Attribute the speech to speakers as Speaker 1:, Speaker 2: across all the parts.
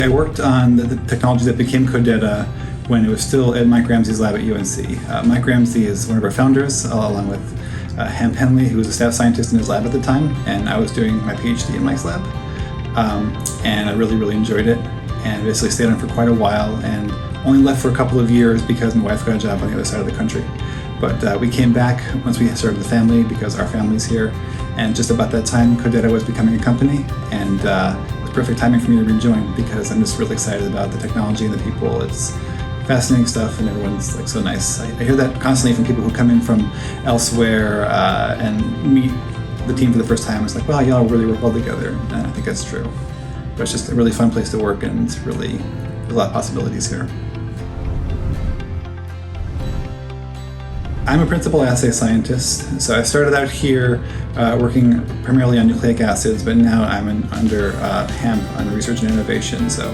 Speaker 1: I worked on the technology that became Codetta when it was still at Mike Ramsey's lab at UNC. Mike Ramsey is one of our founders, along with Ham Penley, who was a staff scientist in his lab at the time, and I was doing my PhD in Mike's lab. And I really enjoyed it, and basically stayed on for quite a while, and only left for a couple of years because my wife got a job on the other side of the country. But we came back once we started the family because our family's here, and just about that time Codetta was becoming a company, and it was perfect timing for me to rejoin because I'm just really excited about the technology and the people. It's fascinating stuff, and everyone's like so nice. I hear that constantly from people who come in from elsewhere and meet the team for the first time. It's like, wow, y'all really work well together, and I think that's true. But it's just a really fun place to work, and it's really, there's a lot of possibilities here. I'm a principal assay scientist, so I started out here working primarily on nucleic acids, but now I'm under hemp on research and innovation. So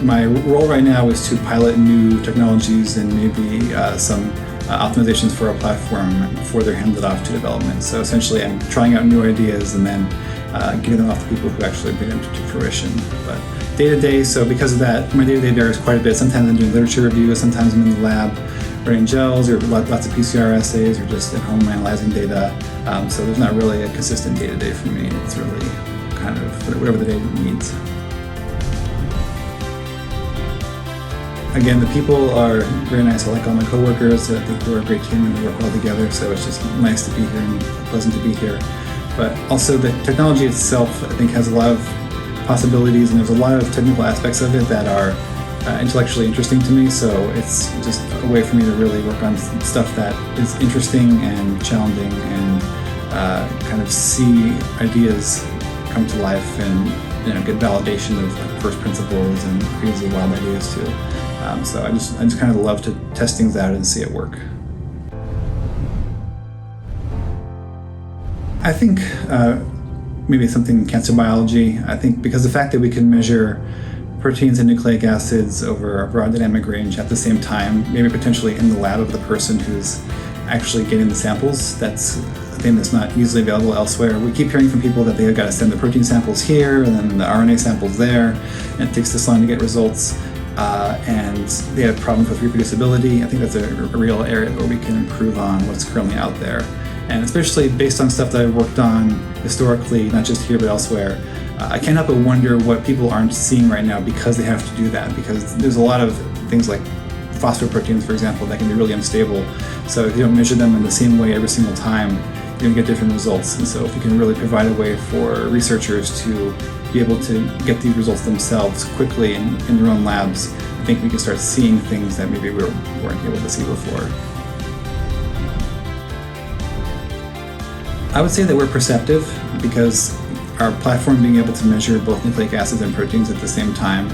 Speaker 1: my role right now is to pilot new technologies and maybe some optimizations for our platform before they're handed off to development. So essentially I'm trying out new ideas and then getting them off to people who actually bring them to fruition. But day to day, so because of that, my day to day varies quite a bit. Sometimes I'm doing literature reviews, sometimes I'm in the lab running gels, or lots of PCR assays, or just at home analyzing data. So there's not really a consistent day to day for me. It's really kind of whatever the day needs. Again, the people are very nice. I like all my coworkers. I think we're a great team and we work well together, so it's just nice to be here and pleasant to be here. But also the technology itself, I think, has a lot of possibilities, and there's a lot of technical aspects of it that are intellectually interesting to me, so it's just a way for me to really work on stuff that is interesting and challenging, and kind of see ideas come to life and get validation of first principles and crazy wild ideas too. So I just kind of love to test things out and see it work. I think maybe something in cancer biology. I think because the fact that we can measure proteins and nucleic acids over a broad dynamic range at the same time, maybe potentially in the lab of the person who's actually getting the samples, that's a thing that's not easily available elsewhere. We keep hearing from people that they've got to send the protein samples here and then the RNA samples there, and it takes this long to get results. And they have problems with reproducibility. I think that's a real area where we can improve on what's currently out there. And especially based on stuff that I've worked on historically, not just here but elsewhere, I can't help but wonder what people aren't seeing right now because they have to do that. Because there's a lot of things like phosphoproteins, for example, that can be really unstable. So if you don't measure them in the same way every single time, you're going to get different results. And so if you can really provide a way for researchers to be able to get these results themselves quickly in their own labs, I think we can start seeing things that maybe we weren't able to see before. I would say that we're perceptive because our platform being able to measure both nucleic acids and proteins at the same time,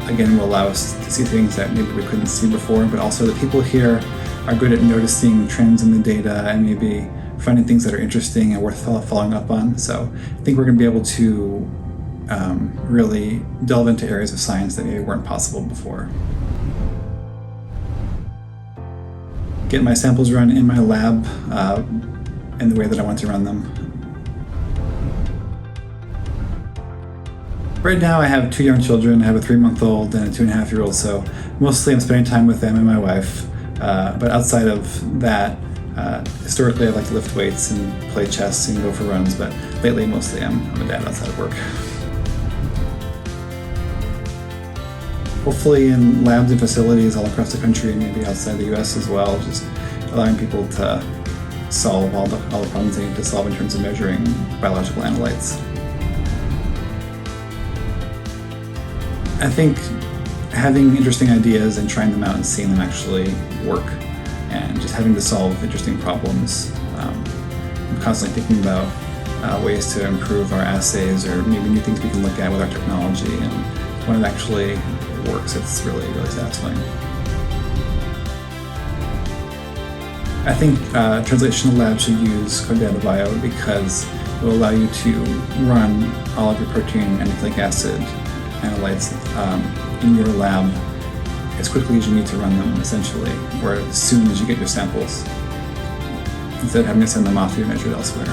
Speaker 1: again, will allow us to see things that maybe we couldn't see before, but also the people here are good at noticing trends in the data and maybe finding things that are interesting and worth following up on. So I think we're going to be able to really delve into areas of science that maybe weren't possible before. Get my samples run in my lab in the way that I want to run them. Right now I have 2 young children. I have a 3-month-old and a 2.5-year-old, so mostly I'm spending time with them and my wife. But outside of that, historically I like to lift weights and play chess and go for runs, but lately mostly I'm a dad outside of work. Hopefully in labs and facilities all across the country and maybe outside the US as well, just allowing people to solve all the problems they need to solve in terms of measuring biological analytes. I think having interesting ideas and trying them out and seeing them actually work, and just having to solve interesting problems. I'm constantly thinking about ways to improve our assays or maybe new things we can look at with our technology, and when it actually works, it's really satisfying. I think translational labs should use Codetta Bio because it will allow you to run all of your protein and nucleic acid analytes in your lab as quickly as you need to run them, essentially, or as soon as you get your samples, instead of having to send them off to be measured elsewhere.